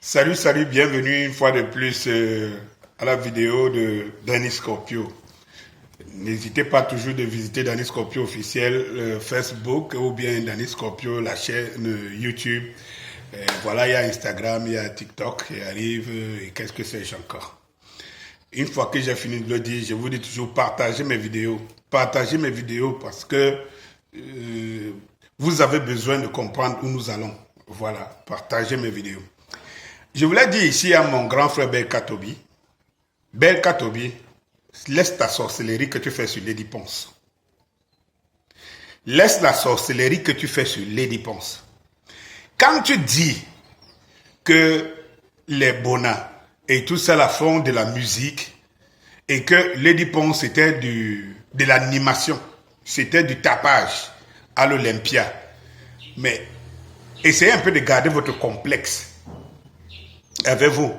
Salut, bienvenue une fois de plus à la vidéo de Danny Scorpio. N'hésitez pas toujours de visiter Danny Scorpio officiel Facebook ou bien Danny Scorpio, la chaîne YouTube. Voilà, il y a Instagram, il y a TikTok qui arrive et qu'est-ce que c'est encore. Une fois que j'ai fini de le dire, je vous dis toujours partagez mes vidéos. Partagez mes vidéos parce que vous avez besoin de comprendre où nous allons. Voilà, partagez mes vidéos. Je voulais dire ici à mon grand frère Belkatobi, Belkatobi, laisse ta sorcellerie que tu fais sur Lady Ponce. Laisse la sorcellerie que tu fais sur Lady Ponce. Quand tu dis que les Bona et tout ça la font de la musique et que Lady Ponce c'était de l'animation, c'était du tapage à l'Olympia, mais essayez un peu de garder votre complexe avec vous.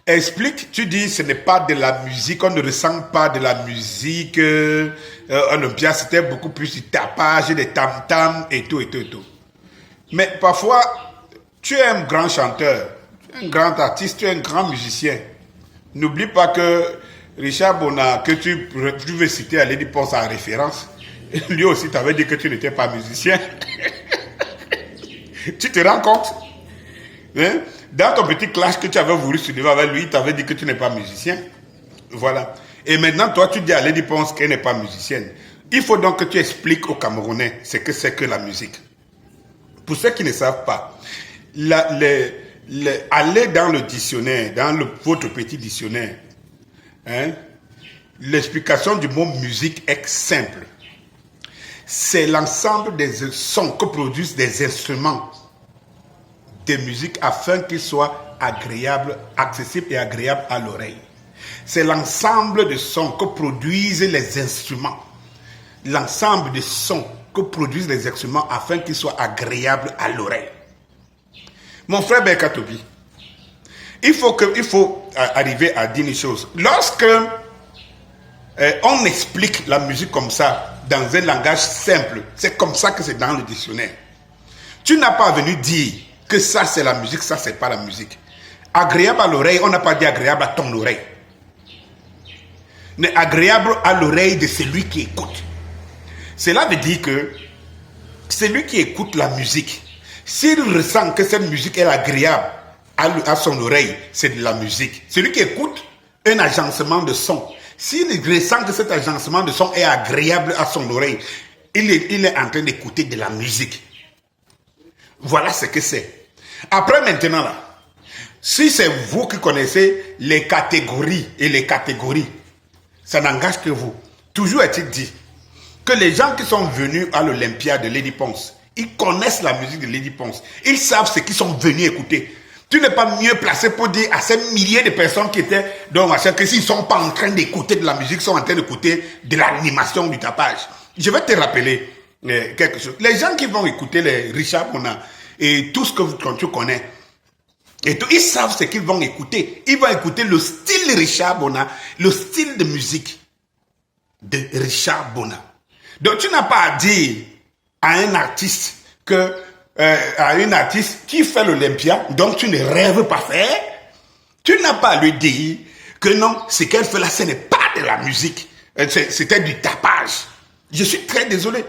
Explique, tu dis ce n'est pas de la musique, on ne ressent pas de la musique. Olympia, c'était beaucoup plus du tapage, des tam-tams et tout. Mais parfois, tu es un grand chanteur, un grand artiste, tu es un grand musicien. N'oublie pas que Richard Bona, que tu veux citer à Lady Ponce en référence, lui aussi t'avait dit que tu n'étais pas musicien. Tu te rends compte? Hein? Dans ton petit clash que tu avais voulu soulever avec lui, il t'avait dit que tu n'es pas musicien. Voilà. Et maintenant, toi, tu dis à Lady Ponce qu'elle n'est pas musicienne. Il faut donc que tu expliques aux Camerounais ce que c'est que la musique. Pour ceux qui ne savent pas, aller dans le dictionnaire, votre petit dictionnaire, hein, l'explication du mot musique est simple. C'est l'ensemble des sons que produisent des instruments de musique afin qu'ils soient agréables, accessibles et agréables à l'oreille. C'est l'ensemble de sons que produisent les instruments. L'ensemble de sons que produisent les instruments afin qu'ils soient agréables à l'oreille. Mon frère Belkatobi, il faut arriver à dire une chose. Lorsque on explique la musique comme ça, dans un langage simple, c'est comme ça que c'est dans le dictionnaire. Tu n'as pas venu dire que ça c'est la musique, ça c'est pas la musique. Agréable à l'oreille, on n'a pas dit agréable à ton oreille. Mais agréable à l'oreille de celui qui écoute. Cela veut dire que celui qui écoute la musique, s'il ressent que cette musique est agréable à son oreille, c'est de la musique. Celui qui écoute un agencement de son, s'il ressent que cet agencement de son est agréable à son oreille, il est en train d'écouter de la musique. Voilà ce que c'est. Après maintenant là, si c'est vous qui connaissez les catégories et les catégories, ça n'engage que vous. Toujours est-il dit que les gens qui sont venus à l'Olympia de Lady Ponce, ils connaissent la musique de Lady Ponce. Ils savent ce qu'ils sont venus écouter. Tu n'es pas mieux placé pour dire à ces milliers de personnes qui étaient dans machin que s'ils ne sont pas en train d'écouter de la musique, ils sont en train d'écouter de l'animation, du tapage. Je vais te rappeler quelque chose. Les gens qui vont écouter les Richard Bona et tout ce que tu connais, et tout, ils savent ce qu'ils vont écouter. Ils vont écouter le style Richard Bona, le style de musique de Richard Bona. Donc tu n'as pas à dire à un artiste à une artiste qui fait l'Olympia, donc tu ne rêves pas faire. Tu n'as pas à lui dire que non, ce qu'elle fait là, ce n'est pas de la musique. C'était du tapage. Je suis très désolé.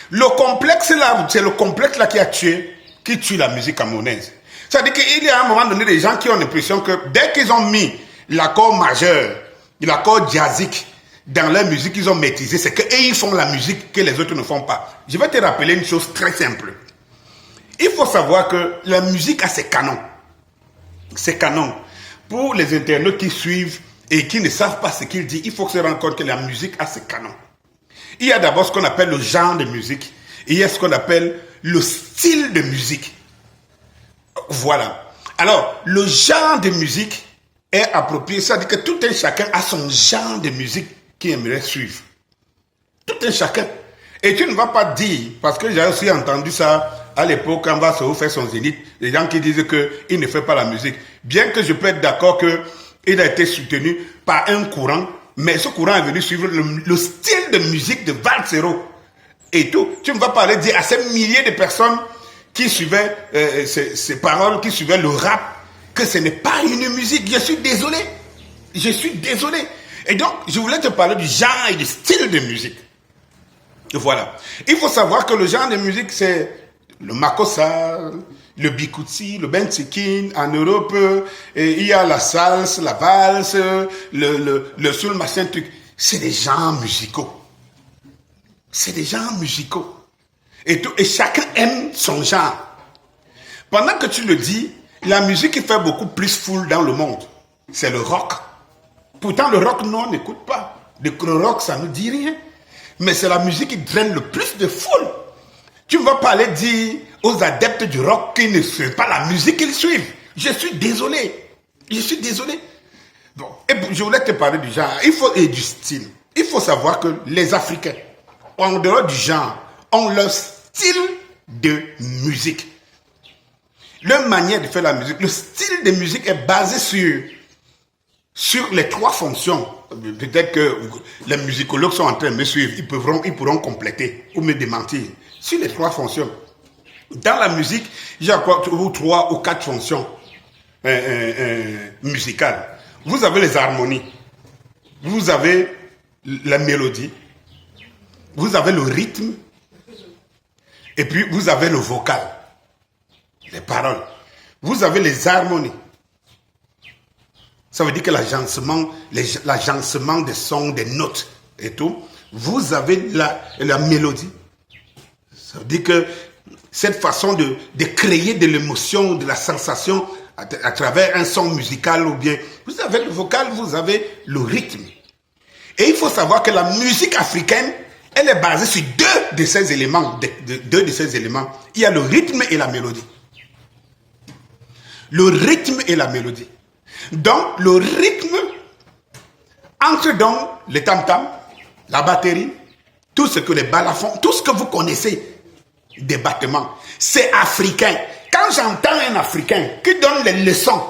Le complexe là, c'est le complexe là qui tue la musique camerounaise. C'est-à-dire qu'il y a à un moment donné des gens qui ont l'impression que dès qu'ils ont mis l'accord majeur, l'accord jazzique dans leur musique, ils ont maîtrisé, c'est qu'eux ils font la musique que les autres ne font pas. Je vais te rappeler une chose très simple. Il faut savoir que la musique a ses canons. Ses canons. Pour les internautes qui suivent et qui ne savent pas ce qu'il dit, il faut se rendre compte que la musique a ses canons. Il y a d'abord ce qu'on appelle le genre de musique. Et il y a ce qu'on appelle le style de musique. Voilà. Alors, le genre de musique est approprié. C'est-à-dire que tout un chacun a son genre de musique qu'il aimerait suivre. Tout un chacun. Et tu ne vas pas dire, parce que j'ai aussi entendu ça à l'époque quand Vassou fait son zénith, les gens qui disent qu'il ne fait pas la musique. Bien que je peux être d'accord qu'il a été soutenu par un courant, mais ce courant est venu suivre le style de musique de Valsero. Et tout. Tu ne vas pas aller dire à ces milliers de personnes qui suivaient ces paroles, qui suivaient le rap, que ce n'est pas une musique. Je suis désolé. Je suis désolé. Et donc, je voulais te parler du genre et du style de musique. Voilà. Il faut savoir que le genre de musique, c'est le makossa, le bikutsi, le bentsikin. En Europe, il y a la salse, la valse, le soul, machin truc. C'est des genres musicaux. C'est des genres musicaux. Et chacun aime son genre. Pendant que tu le dis, la musique qui fait beaucoup plus foule dans le monde, c'est le rock. Pourtant, le rock, non, on n'écoute pas. Le rock, ça ne nous dit rien. Mais c'est la musique qui draine le plus de foule. Tu ne vas pas aller dire aux adeptes du rock qu'ils ne suivent pas la musique qu'ils suivent. Je suis désolé. Je suis désolé. Bon, et je voulais te parler du genre et du style. Il faut savoir que les Africains, en dehors du genre, ont leur style de musique. Leur manière de faire la musique, le style de musique est basé sur les trois fonctions. Peut-être que les musicologues sont en train de me suivre, ils pourront compléter ou me démentir. Sur les trois fonctions. Dans la musique, il y a trois ou quatre fonctions musicales. Vous avez les harmonies, vous avez la mélodie, vous avez le rythme, et puis vous avez le vocal, les paroles. Vous avez les harmonies. Ça veut dire que l'agencement des sons, des notes et tout. Vous avez la mélodie. Ça veut dire que cette façon de créer de l'émotion, de la sensation à travers un son musical ou bien... Vous avez le vocal, vous avez le rythme. Et il faut savoir que la musique africaine, elle est basée sur deux de ces éléments. Deux de ces éléments. Il y a le rythme et la mélodie. Le rythme et la mélodie. Donc, le rythme entre dans le tam-tam, la batterie, tout ce que les balafons, tout ce que vous connaissez des battements, c'est africain. Quand j'entends un Africain qui donne les leçons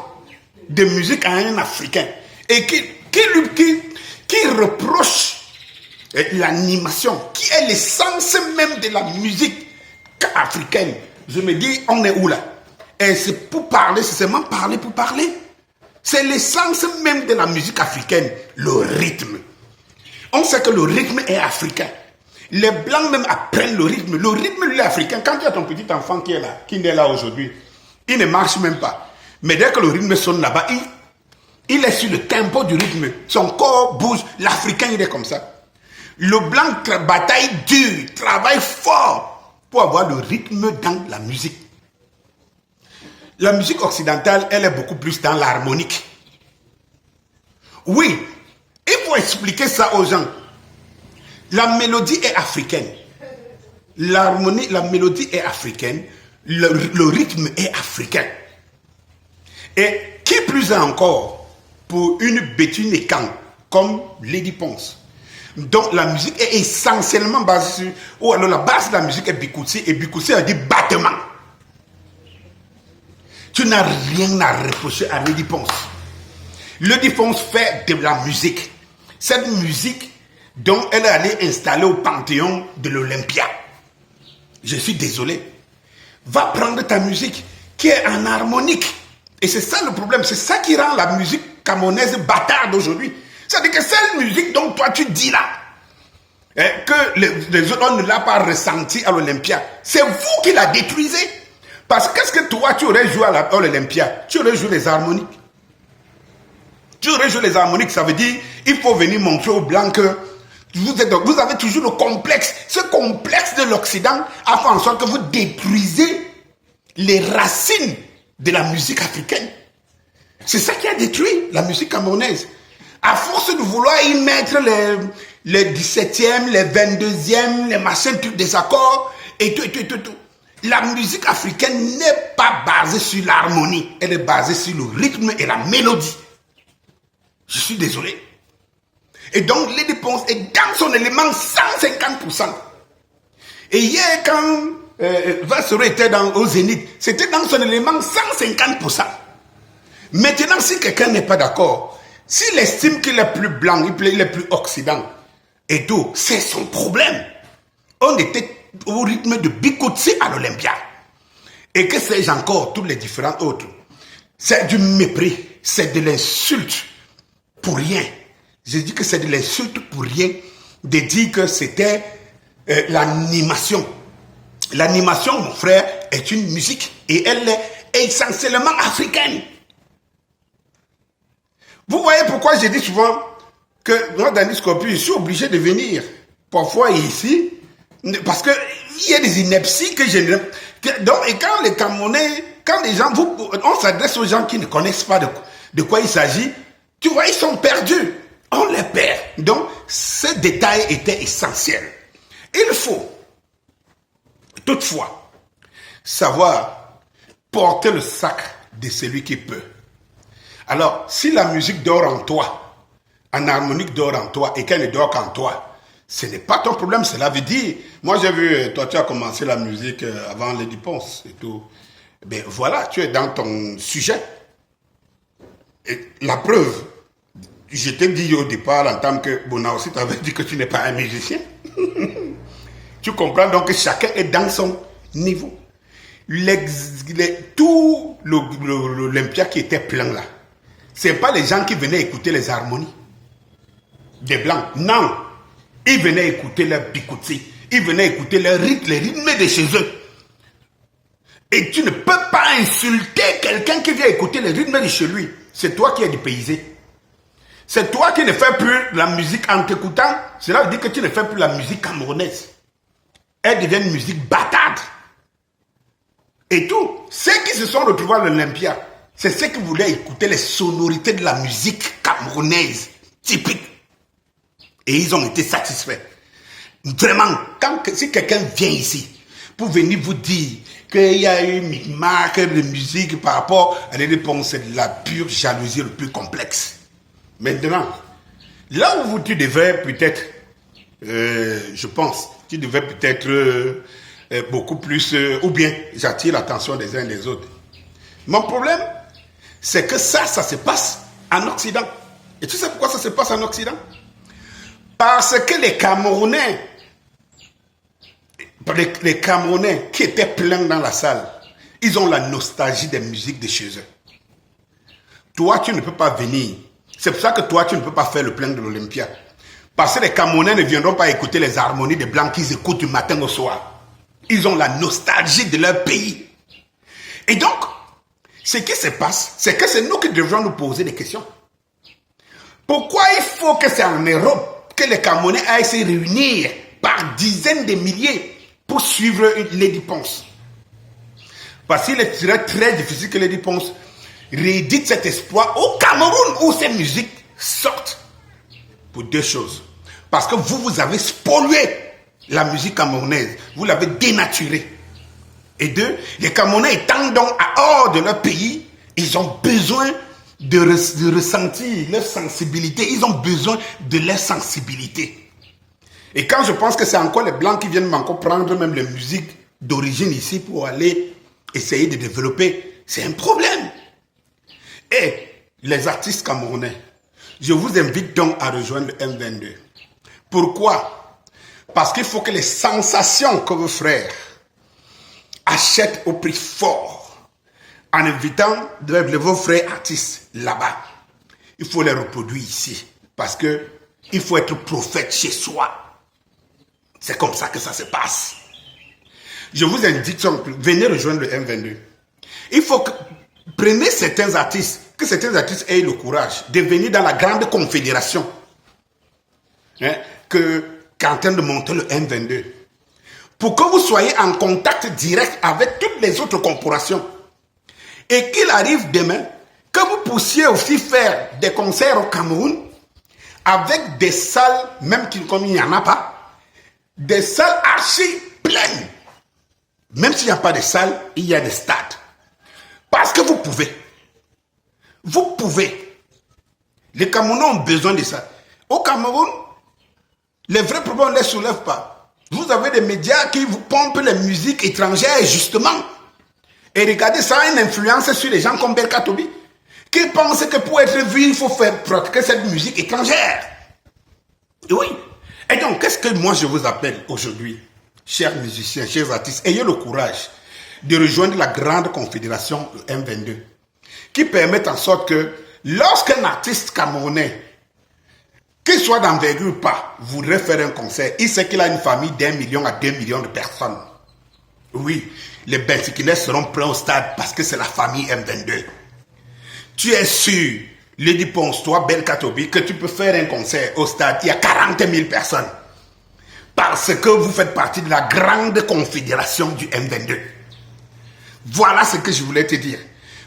de musique à un Africain et qui reproche l'animation, qui est l'essence même de la musique africaine, je me dis, on est où là? Et c'est pour parler, c'est seulement parler pour parler. C'est l'essence même de la musique africaine, le rythme. On sait que le rythme est africain. Les Blancs même apprennent le rythme. Le rythme, lui, est africain. Quand tu as ton petit enfant qui est là, qui est là aujourd'hui, il ne marche même pas. Mais dès que le rythme sonne là-bas, il est sur le tempo du rythme. Son corps bouge. L'Africain, il est comme ça. Le Blanc bataille dur, travaille fort pour avoir le rythme dans la musique. La musique occidentale, elle est beaucoup plus dans l'harmonique. Oui, il faut expliquer ça aux gens. La mélodie est africaine. L'harmonie, la mélodie est africaine. Le rythme est africain. Et qui plus est encore, pour une Béthune Ekang, comme Lady Ponce. Donc la musique est essentiellement basée sur... Ou alors la base de la musique est Bikutsi. Et Bikutsi a dit battement. Tu n'as rien à reprocher à Lady Ponce. Lady Ponce fait de la musique. Cette musique dont elle est allée installer au Panthéon de l'Olympia. Je suis désolé. Va prendre ta musique qui est en harmonique. Et c'est ça le problème. C'est ça qui rend la musique camerounaise bâtarde aujourd'hui. C'est-à-dire que cette musique dont toi tu dis là, que les autres ne l'ont pas ressenti à l'Olympia, c'est vous qui la détruisez. Parce que qu'est-ce que toi tu aurais joué à l'Olympia? Tu aurais joué les harmoniques. Tu aurais joué les harmoniques, ça veut dire il faut venir montrer aux Blancs que vous avez toujours le complexe. Ce complexe de l'Occident a fait en sorte que vous détruisez les racines de la musique africaine. C'est ça qui a détruit la musique camerounaise. À force de vouloir y mettre les 17e, les 22e, les machins, des accords, et tout. La musique africaine n'est pas basée sur l'harmonie. Elle est basée sur le rythme et la mélodie. Je suis désolé. Et donc, Lady Ponce est dans son élément 150%. Et hier, quand Vassero était au Zénith, c'était dans son élément 150%. Maintenant, si quelqu'un n'est pas d'accord, s'il estime qu'il est plus blanc, il est plus occident, et tout, c'est son problème. On était au rythme de Bikutsi à l'Olympia. Et que sais-je encore, tous les différents autres. C'est du mépris, c'est de l'insulte pour rien. Je dis que c'est de l'insulte pour rien de dire que c'était l'animation. L'animation, mon frère, est une musique et elle est essentiellement africaine. Vous voyez pourquoi je dis souvent que moi, Danny Scorpion, je suis obligé de venir parfois ici parce qu'il y a des inepties que je ne... Donc, et quand les Camerounais, quand les gens, on s'adresse aux gens qui ne connaissent pas de quoi il s'agit, tu vois, ils sont perdus. On les perd. Donc, ce détail était essentiel. Il faut, toutefois, savoir porter le sac de celui qui peut. Alors, si la musique dort en toi, en harmonique dort en toi et qu'elle ne dort qu'en toi, ce n'est pas ton problème, cela veut dire... Moi, j'ai vu, toi, tu as commencé la musique avant Lady Ponce et tout. Ben voilà, tu es dans ton sujet. Et la preuve, je t'ai dit au départ, en tant que Bona aussi, tu avais dit que tu n'es pas un musicien. Tu comprends donc que chacun est dans son niveau. Tout l'Olympia qui était plein là, ce n'est pas les gens qui venaient écouter les harmonies des Blancs. Non. Ils venaient écouter leur bikouti. Ils venaient écouter les rythmes de chez eux. Et tu ne peux pas insulter quelqu'un qui vient écouter les rythmes de chez lui. C'est toi qui es dépaysé. C'est toi qui ne fais plus la musique en t'écoutant. Cela veut dire que tu ne fais plus la musique camerounaise. Elle devient une musique bâtarde. Et tout. Ceux qui se sont retrouvés à l'Olympia, c'est ceux qui voulaient écouter les sonorités de la musique camerounaise typique. Et ils ont été satisfaits. Vraiment, si quelqu'un vient ici pour venir vous dire qu'il y a une marque de musique par rapport à les réponses, c'est de la pure jalousie le plus complexe. Maintenant, là où tu devrais peut-être, je pense, tu devrais peut-être beaucoup plus, ou bien j'attire l'attention des uns et des autres. Mon problème, c'est que ça se passe en Occident. Et tu sais pourquoi ça se passe en Occident? Parce que les Camerounais qui étaient pleins dans la salle, ils ont la nostalgie des musiques de chez eux. Toi, tu ne peux pas venir. C'est pour ça que toi, tu ne peux pas faire le plein de l'Olympia. Parce que les Camerounais ne viendront pas écouter les harmonies des Blancs qu'ils écoutent du matin au soir. Ils ont la nostalgie de leur pays. Et donc, ce qui se passe, c'est que c'est nous qui devrions nous poser des questions. Pourquoi il faut que c'est en Europe que les Camerounais aillent se réunir par dizaines de milliers pour suivre Lady Ponce? Parce qu'il serait très difficile que Lady Ponce réédite cet espoir au Cameroun où ces musiques sortent. Pour deux choses. Parce que vous avez spolié la musique camerounaise. Vous l'avez dénaturée. Et deux, les Camerounais étant donc hors de leur pays, ils ont besoin de ressentir leur sensibilité. Ils ont besoin de leur sensibilité. Et quand je pense que c'est encore les Blancs qui viennent encore prendre même les musiques d'origine ici pour aller essayer de développer, c'est un problème. Et les artistes camerounais, je vous invite donc à rejoindre le M22. Pourquoi? Parce qu'il faut que les sensations que vos frères achètent au prix fort, en invitant vos frères artistes là-bas, il faut les reproduire ici. Parce que il faut être prophète chez soi. C'est comme ça que ça se passe. Je vous indique, venez rejoindre le M22. Il faut que prenez certains artistes, que certains artistes aient le courage de venir dans la grande confédération qu'est en train de monter le M22. Pour que vous soyez en contact direct avec toutes les autres corporations. Et qu'il arrive demain que vous puissiez aussi faire des concerts au Cameroun avec des salles, même comme il n'y en a pas, des salles archi pleines. Même s'il n'y a pas de salles, il y a des stades. Parce que vous pouvez. Vous pouvez. Les Camerounais ont besoin de ça. Au Cameroun, les vrais problèmes ne les soulèvent pas. Vous avez des médias qui vous pompent les musiques étrangères, justement. Et regardez, ça a une influence sur les gens comme Berkatobi, qui pensent que pour être vu, il faut faire pratiquer cette musique étrangère. Oui. Et donc, qu'est-ce que moi je vous appelle aujourd'hui, chers musiciens, chers artistes, ayez le courage de rejoindre la grande confédération, le M22, qui permettent en sorte que lorsqu'un artiste camerounais, qu'il soit d'envergure ou pas, voudrait faire un concert, il sait qu'il a une famille d'1 million à 2 millions de personnes. Oui, les Bensikinais seront pleins au stade parce que c'est la famille M22. Tu es sûr, Lady Ponce, toi, Ben Katobi, que tu peux faire un concert au stade, il y a 40 000 personnes. Parce que vous faites partie de la grande confédération du M22. Voilà ce que je voulais te dire.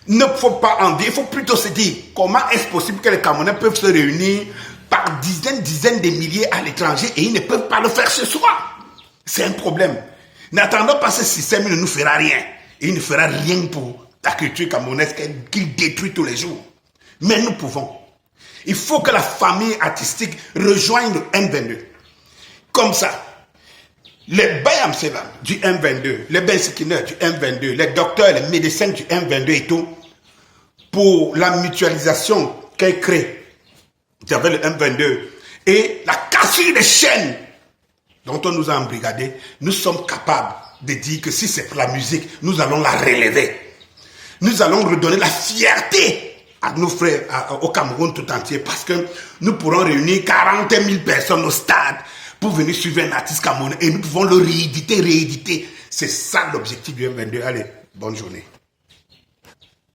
Il ne faut pas en dire, il faut plutôt se dire comment est-ce possible que les Camerounais peuvent se réunir par dizaines de milliers à l'étranger et ils ne peuvent pas le faire ce soir. C'est un problème. N'attendons pas ce système, il ne nous fera rien. Il ne fera rien pour la culture camerounaise qu'il détruit tous les jours. Mais nous pouvons. Il faut que la famille artistique rejoigne le M22. Comme ça, les Bayamsela du M22, les Bensikineurs du M22, les docteurs, les médecins du M22 et tout, pour la mutualisation qu'elle crée avec le M22 et la cassure des chaînes dont on nous a embrigadés, nous sommes capables de dire que si c'est pour la musique, nous allons la relever. Nous allons redonner la fierté à nos frères, au Cameroun tout entier, parce que nous pourrons réunir 40 000 personnes au stade pour venir suivre un artiste camerounais et nous pouvons le rééditer. C'est ça l'objectif du M22. Allez, bonne journée.